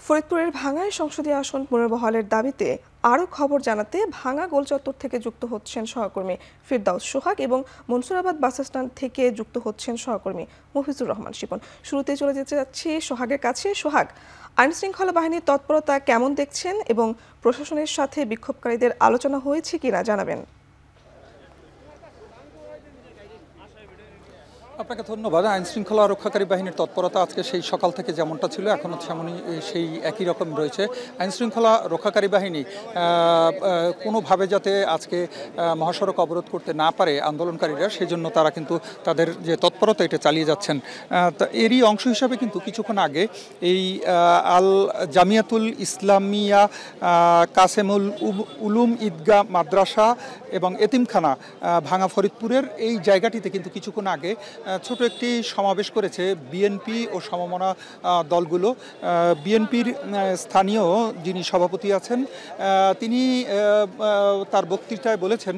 ফরিদপুরের ভাঙ্গায় সংসদীয় আসন পুনর্বহালের দাবিতে আরও খবর জানাতে ভাঙ্গা গোলচত্বর থেকে যুক্ত হচ্ছেন সহকর্মী ফিরদাউস সোহাগ এবং মনসুরাবাদ বাসস্ট্যান্ড থেকে যুক্ত হচ্ছেন সহকর্মী মফিজুর রহমান শিপন। শুরুতে চলে যেতে যাচ্ছি সোহাগের কাছে। সোহাগ, আইনশৃঙ্খলা বাহিনীর তৎপরতা কেমন দেখছেন এবং প্রশাসনের সাথে বিক্ষোভকারীদের আলোচনা হয়েছে কিনা জানাবেন। আপনাকে ধন্যবাদ। আইনশৃঙ্খলা রক্ষাকারী বাহিনীর তৎপরতা আজকে সেই সকাল থেকে যেমনটা ছিল এখনও তেমনই সেই একই রকম রয়েছে। আইনশৃঙ্খলা রক্ষাকারী বাহিনী কোনোভাবে যাতে আজকে মহাসড়ক অবরোধ করতে না পারে আন্দোলনকারীরা, সেই জন্য তারা কিন্তু তাদের যে তৎপরতা এটা চালিয়ে যাচ্ছেন। এরই অংশ হিসাবে কিন্তু কিছুক্ষণ আগে এই আল জামিয়াতুল ইসলামিয়া কাসেমুল উলুম ঈদগাহ মাদ্রাসা এবং এতিমখানা ভাঙ্গা ফরিদপুরের এই জায়গাটিতে কিন্তু কিছুক্ষণ আগে ছোট একটি সমাবেশ করেছে বিএনপি ও সমমনা দলগুলো। বিএনপির স্থানীয় যিনি সভাপতি আছেন তিনি তার বক্তৃতায় বলেছেন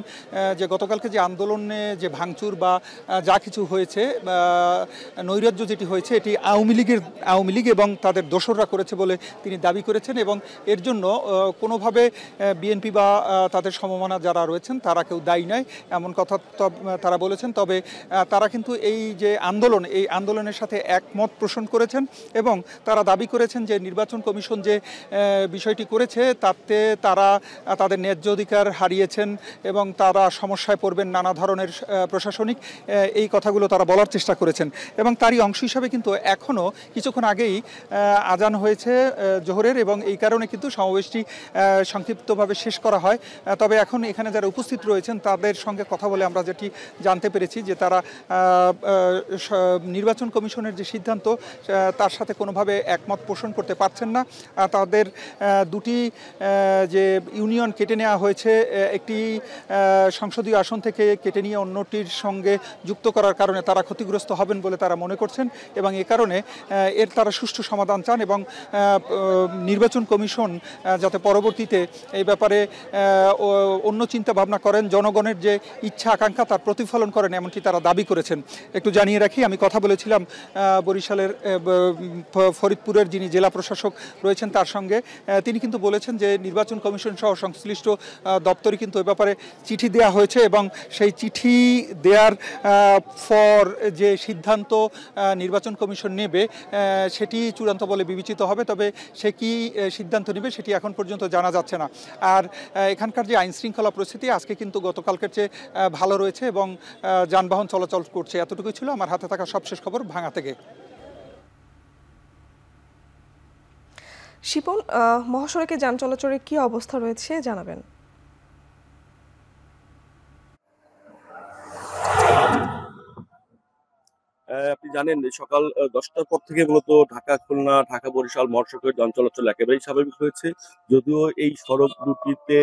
যে গতকালকে যে আন্দোলনে যে ভাঙচুর বা যা কিছু হয়েছে, নৈরাজ্য যেটি হয়েছে, এটি আওয়ামী লীগ এবং তাদের দোসররা করেছে বলে তিনি দাবি করেছেন এবং এর জন্য কোনোভাবে বিএনপি বা তাদের সমমনা যারা রয়েছেন তারা কেউ দায়ী নয়, এমন কথা তারা বলেছেন। তবে তারা কিন্তু এই যে আন্দোলন, এই আন্দোলনের সাথে একমত পোষণ করেছেন এবং তারা দাবি করেছেন যে নির্বাচন কমিশন যে বিষয়টি করেছে তাতে তারা তাদের ন্যায্য অধিকার হারিয়েছেন এবং তারা সমস্যায় পড়বেন নানা ধরনের প্রশাসনিক, এই কথাগুলো তারা বলার চেষ্টা করেছেন। এবং তারই অংশ হিসাবে কিন্তু এখনও কিছুক্ষণ আগেই আজান হয়েছে জোহরের এবং এই কারণে কিন্তু সমাবেশটি সংক্ষিপ্তভাবে শেষ করা হয়। তবে এখন এখানে যারা উপস্থিত রয়েছেন তাদের সঙ্গে কথা বলে আমরা যেটি জানতে পেরেছি যে তারা নির্বাচন কমিশনের যে সিদ্ধান্ত তার সাথে কোনোভাবে একমত পোষণ করতে পারছেন না। তাদের দুটি যে ইউনিয়ন কেটে নেওয়া হয়েছে, একটি সংসদীয় আসন থেকে কেটে নিয়ে অন্যটির সঙ্গে যুক্ত করার কারণে তারা ক্ষতিগ্রস্ত হবেন বলে তারা মনে করছেন এবং এ কারণে এর তারা সুষ্ঠু সমাধান চান এবং নির্বাচন কমিশন যাতে পরবর্তীতে এই ব্যাপারে অন্য চিন্তা ভাবনা করেন, জনগণের যে ইচ্ছা আকাঙ্ক্ষা তার প্রতিফলন করেন, এমনটি তারা দাবি করেছেন। একটু জানিয়ে রাখি, আমি কথা বলেছিলাম বরিশালের ফরিদপুরের যিনি জেলা প্রশাসক রয়েছেন তার সঙ্গে। তিনি কিন্তু বলেছেন যে নির্বাচন কমিশন সহ সংশ্লিষ্ট দপ্তরে কিন্তু এ ব্যাপারে চিঠি দেওয়া হয়েছে এবং সেই চিঠি দেওয়ার পর যে সিদ্ধান্ত নির্বাচন কমিশন নেবে সেটি চূড়ান্ত বলে বিবেচিত হবে। তবে সে কি সিদ্ধান্ত নেবে সেটি এখন পর্যন্ত জানা যাচ্ছে না। আর এখানকার যে আইনশৃঙ্খলা পরিস্থিতি আজকে কিন্তু গতকালকের চেয়ে ভালো রয়েছে এবং যানবাহন চলাচল করছে। এতটুকুই ছিল আমার হাতে থাকা সবশেষ খবর ভাঙ্গা থেকে। শিপন, মহাসড়কে যান চলাচলের কি অবস্থা রয়েছে জানাবেন। আপনি জানেন সকাল 10টার পর থেকে মূলত ঢাকা খুলনা, ঢাকা বরিশাল মহাসড়কের যান চলাচল একেবারেই স্বাভাবিক হয়েছে। যদিও এই সড়ক দুটিতে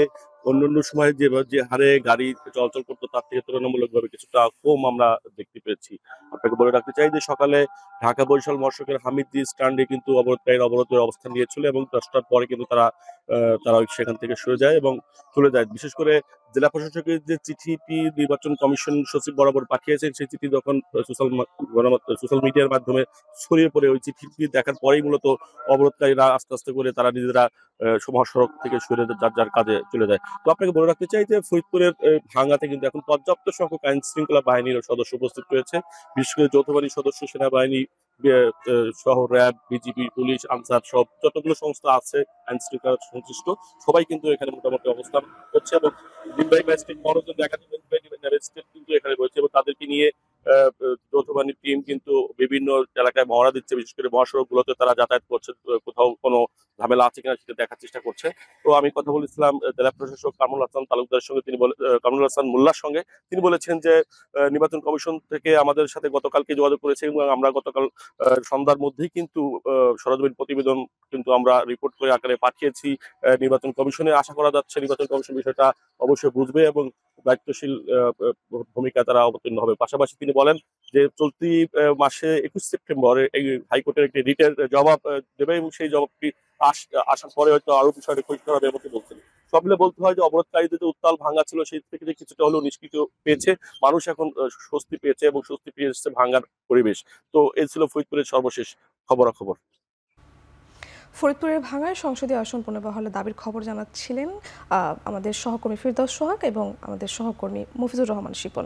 অন্যান্য সময় যে হারে গাড়ি চলাচল করতো তার থেকে তুলনামূলকভাবে কিছুটা কম আমরা দেখতে পেয়েছি। আপনাকে বলে রাখতে চাই যে সকালে ঢাকা বরিশাল মহাসড়কের হামিদজি স্ট্যান্ডে কিন্তু অবরোধকারীরা অবরোধের অবস্থান নিয়েছিল এবং 10টার পরে কিন্তু তারা সেখান থেকে সরে যায় এবং চলে যায়। বিশেষ করে জেলা প্রশাসকের যে চিঠিটি নির্বাচন কমিশন সচিব বরাবর পাঠিয়েছেন, সেই চিঠি যখন সোশ্যাল মিডিয়ার মাধ্যমে ছড়িয়ে পড়ে, ওই চিঠিটি দেখার পরেই মূলত অবরোধকারীরা আস্তে আস্তে করে তারা নিজেরা মহাসড়ক থেকে সরে যার যার কাজে চলে যায়। তো আপনাকে বলে রাখতে চাই যে ফরিদপুরের ভাঙ্গাতে কিন্তু এখন পর্যাপ্ত সংখ্যক আইন শৃঙ্খলা বাহিনীর সদস্য উপস্থিত রয়েছে। বিশেষ করে যৌথ বাহিনীর সদস্য, সেনাবাহিনী সহ র্যাব, বিজিবি, পুলিশ, আনসার সব যতগুলো সংস্থা আছে আইন শৃঙ্খলা সংশ্লিষ্ট সবাই কিন্তু এখানে মোটামুটি অবস্থান করছে এবং নির্বাহী ম্যাজিস্ট্রেট মহানগর একাধিক ম্যাজিস্ট্রেট কিন্তু এখানে রয়েছে এবং তাদেরকে নিয়ে যৌথ বাহিনীর টিম কিন্তু বিভিন্ন এলাকায় মহড়া দিচ্ছে। বিশেষ করে মহাসড়ক গুলোতে তারা যাতায়াত করছে, কোথাও কোনো ঝামেলা আছে কিনা সেটা দেখার চেষ্টা করছে। তো আমি কথা বলেছিলাম জেলা প্রশাসক কামরুল হাসান তালুকদারের সঙ্গে, কামরুল হাসান মোল্লার সঙ্গে। তিনি বলেছেন যে নির্বাচন কমিশন থেকে আমাদের সাথে গতকালকে যোগাযোগ করেছে এবং আমরা গতকাল সন্ধ্যার মধ্যেই কিন্তু সরজমিন প্রতিবেদন কিন্তু আমরা রিপোর্ট করে আকারে পাঠিয়েছি নির্বাচন কমিশনে। আশা করা যাচ্ছে নির্বাচন কমিশন বিষয়টা অবশ্যই বুঝবে এবং দায়িত্বশীল ভূমিকা তারা অবতীর্ণ হবে। পাশাপাশি তিনি বলেন যে চলতি মাসে 21 সেপ্টেম্বর এই হাইকোর্টের একটি রিটের জবাব দেবে এবং সেই জবাবটি আসার পরে হয়তো আরো বিষয়টা পরিষ্কার হবে এমনটি বলছেন। সব মিলে বলতে হয় যে অবরোধকারীদের যে উত্তাল ভাঙা ছিল সেই থেকে যে কিছুটা হলেও নিষ্কৃত পেয়েছে মানুষ, এখন স্বস্তি পেয়েছে এবং স্বস্তি পেয়ে এসেছে ভাঙার পরিবেশ। তো এই ছিল ফরিদপুরের সর্বশেষ খবরাখবর। ফরিদপুরের ভাঙায় সংসদীয় আসন পুনর্বহালের দাবির খবর জানাচ্ছিলেন আমাদের সহকর্মী ফিরদৌস সোহাগ এবং আমাদের সহকর্মী মফিজুর রহমান শিপন।